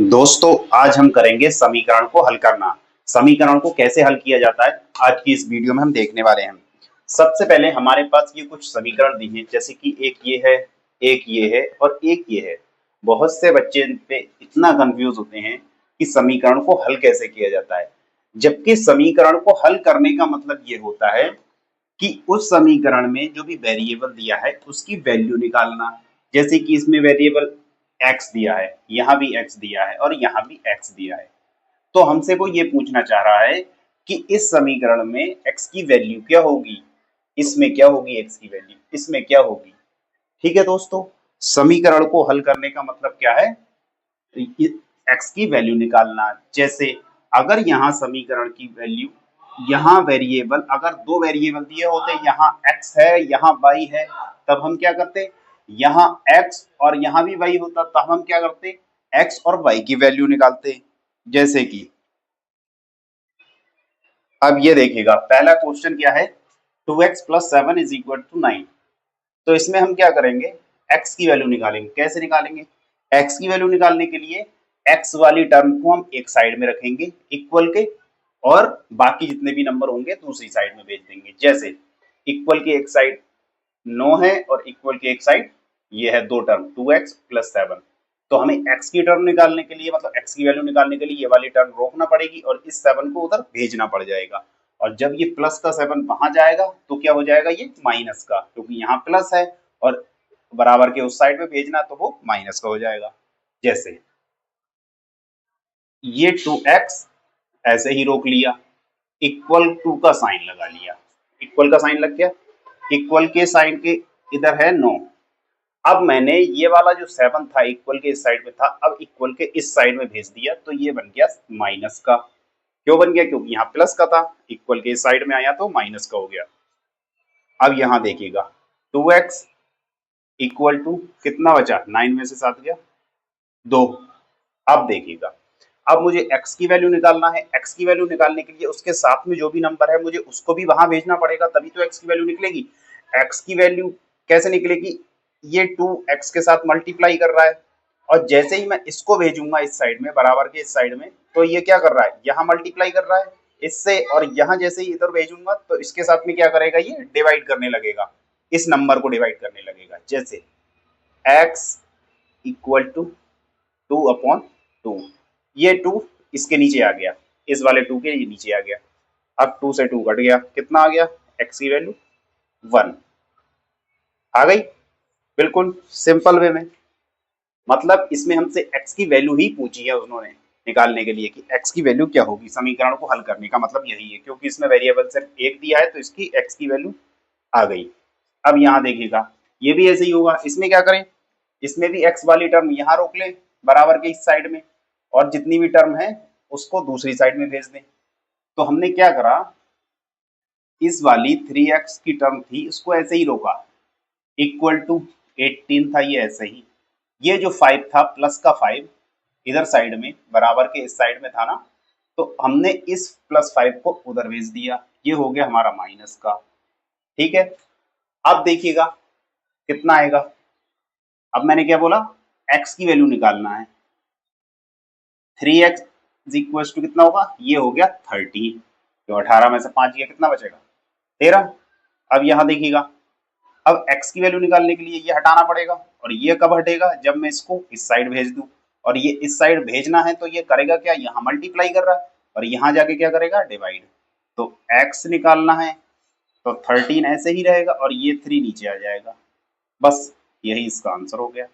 दोस्तों आज हम करेंगे समीकरण को हल करना। समीकरण को कैसे हल किया जाता है आज की इस वीडियो में हम देखने वाले हैं। सबसे पहले हमारे पास ये कुछ समीकरण दी हैं, जैसे कि एक ये है, एक ये है और एक ये है। बहुत से बच्चे पे इतना कंफ्यूज होते हैं कि समीकरण को हल कैसे किया जाता है, जबकि समीकरण को हल करने का मतलब ये होता है कि उस समीकरण में जो भी वेरिएबल दिया है उसकी वैल्यू निकालना। जैसे कि इसमें वेरिएबल x दिया है, यहाँ भी x दिया है और यहाँ भी x दिया है। तो हमसे वो ये पूछना चाह रहा है कि इस समीकरण में x की वैल्यू क्या होगी, इसमें क्या होगी x की वैल्यू, इसमें क्या होगी। ठीक है दोस्तों, समीकरण को हल करने का मतलब क्या है, x की वैल्यू निकालना। जैसे अगर यहाँ समीकरण की वैल्यू, यहाँ वेरिएबल अगर दो वेरिएबल दिए होते, यहाँ x है यहाँ y है, तब हम क्या करते, यहाँ x और यहाँ भी y होता तब हम क्या करते, x और y की वैल्यू निकालते। जैसे कि अब ये देखिएगा, पहला क्वेश्चन क्या है, 2x plus 7 is equal to 9। तो इसमें हम क्या करेंगे, x की वैल्यू निकालेंगे। कैसे निकालेंगे, x की वैल्यू निकालने के लिए x वाली टर्म को हम एक साइड में रखेंगे इक्वल के, और बाकी जितने भी नंबर होंगे दूसरी साइड में भेज देंगे। जैसे इक्वल के एक साइड 9 है और इक्वल की एक साइड ये है दो टर्म 2x प्लस 7। तो हमें x की टर्म निकालने के लिए, मतलब x की वैल्यू निकालने के लिए ये वाली टर्म रोकना पड़ेगी और इस 7 को उधर भेजना पड़ जाएगा। और जब ये प्लस का 7 वहां जाएगा तो क्या हो जाएगा, ये माइनस का, क्योंकि यहाँ प्लस है और बराबर के उस साइड में भेजना तो वो माइनस का हो जाएगा। जैसे ये 2x ऐसे ही रोक लिया, इक्वल टू का साइन लगा लिया, इक्वल का साइन लग गया, इक्वल के साइन के इधर है 9। अब मैंने ये वाला जो 7 था इक्वल के इस साइड में था, अब इक्वल के इस साइड में भेज दिया तो ये बन गया माइनस का। क्यों बन गया, क्योंकि यहाँ प्लस का था, इक्वल के इस साइड में आया तो माइनस का हो गया। अब यहाँ देखिएगा 2x इक्वल टू कितना बचा, 9 में से 7 गया 2। अब देखिएगा, अब मुझे x की वैल्यू निकालना है। x की वैल्यू निकालने के लिए उसके साथ में जो भी नंबर है मुझे उसको भी वहां भेजना पड़ेगा, तभी तो x की वैल्यू निकलेगी। x की वैल्यू कैसे निकलेगी, ये 2x के साथ मल्टीप्लाई कर रहा है और जैसे ही मैं इसको भेजूंगा इस साइड में, बराबर के इस साइड में, तो ये क्या कर रहा है, यहाँ मल्टीप्लाई कर रहा है इससे, और यहाँ जैसे ही इधर भेजूंगा तो इसके साथ में क्या करेगा, ये डिवाइड करने लगेगा, इस नंबर को डिवाइड करने लगेगा। जैसे x इक्वल टू 2/2, ये 2 इसके नीचे आ गया, इस वाले 2 के ये नीचे आ गया। अब 2 से 2 कट गया, कितना आ गया, x की वैल्यू 1 आ गई, बिल्कुल सिंपल वे में। मतलब इसमें हमसे x की वैल्यू ही पूछी है उन्होंने निकालने के लिए कि x की वैल्यू क्या होगी। समीकरण को हल करने का मतलब यही है, क्योंकि इसमें वेरिएबल सिर्फ एक दिया है तो इसकी x की वैल्यू आ गई। अब यहाँ देखिएगा, ये भी ऐसे ही होगा। इसमें क्या करें, इसमें भी x वाली टर्म यहाँ रोक ले बराबर के इस साइड में, और जितनी भी टर्म है उसको दूसरी साइड में भेज दें। तो हमने क्या करा, इस वाली 3x की टर्म थी इसको ऐसे ही रोका, इक्वल टू 18 था ये ऐसे ही। ये जो 5 था प्लस का 5 इधर साइड में बराबर के इस साइड में था ना, तो हमने इस +5 को उधर भेज दिया, ये हो गया हमारा माइनस का। ठीक है, अब देखिएगा कितना आएगा। अब मैंने क्या बोला, x की वैल्यू निकालना है। 3x इक्वल टू कितना होगा, ये हो गया 30। तो 18 में से 5 गया, कितना बचेगा 13। अब यहाँ देखिएगा, अब x की वैल्यू निकालने के लिए ये हटाना पड़ेगा, और ये कब हटेगा, जब मैं इसको इस साइड भेज दूं। और ये इस साइड भेजना है तो ये करेगा क्या, यहाँ मल्टीप्लाई कर रहा है और यहाँ जाके क्या करेगा, डिवाइड। तो x निकालना है तो 13 ऐसे ही रहेगा और ये 3 नीचे आ जाएगा। बस यही इसका आंसर हो गया।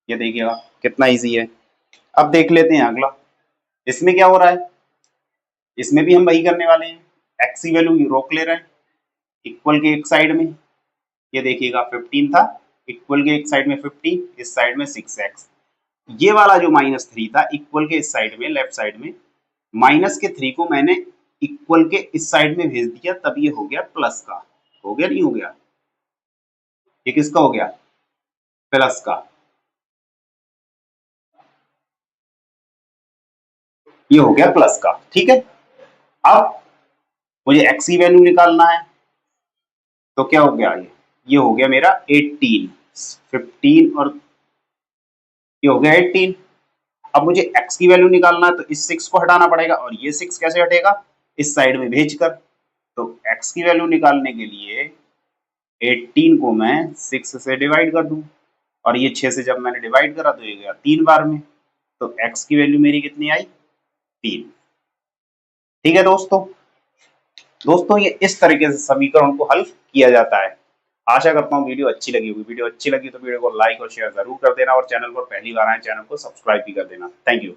ये देखिएगा कितना इजी है। अब देख लेते हैं अगला, इसमें क्या हो रहा है। इसमें भी हम वही करने वाले हैं, x की वैल्यू रोक ले रहे हैं इक्वल के एक साइड में। ये देखिएगा 15 था, इक्वल के एक साइड में 15, इस साइड में 6x। ये वाला जो -3 था इक्वल के इस साइड में, लेफ्ट साइड में, -3 को मैंने इक्वल के इस साइड में भेज दिया, तब ये हो गया प्लस का। हो गया नहीं हो गया, ये किसका हो गया, प्लस का। ये हो गया प्लस का। ठीक है, अब मुझे x की वैल्यू निकालना है, तो क्या हो गया, ये हो गया मेरा 18, 15 और ये हो गया 18। अब मुझे x की वैल्यू निकालना है तो इस 6 को हटाना पड़ेगा, और ये 6 कैसे हटेगा, इस साइड में भेजकर। तो x की वैल्यू निकालने के लिए 18 को मैं 6 से डिवाइड कर दूं, और ये 6 से जब मैंने डिवाइड करा तो ये गया 3 बार में, तो x की वैल्यू मेरी कितनी आई, 3। ठीक है दोस्तों ये इस तरीके से समीकरण को हल किया जाता है। आशा करता हूँ वीडियो अच्छी लगी होगी। वीडियो अच्छी लगी तो वीडियो को लाइक और शेयर जरूर कर देना, और चैनल पर पहली बार आए चैनल को सब्सक्राइब भी कर देना। Thank you.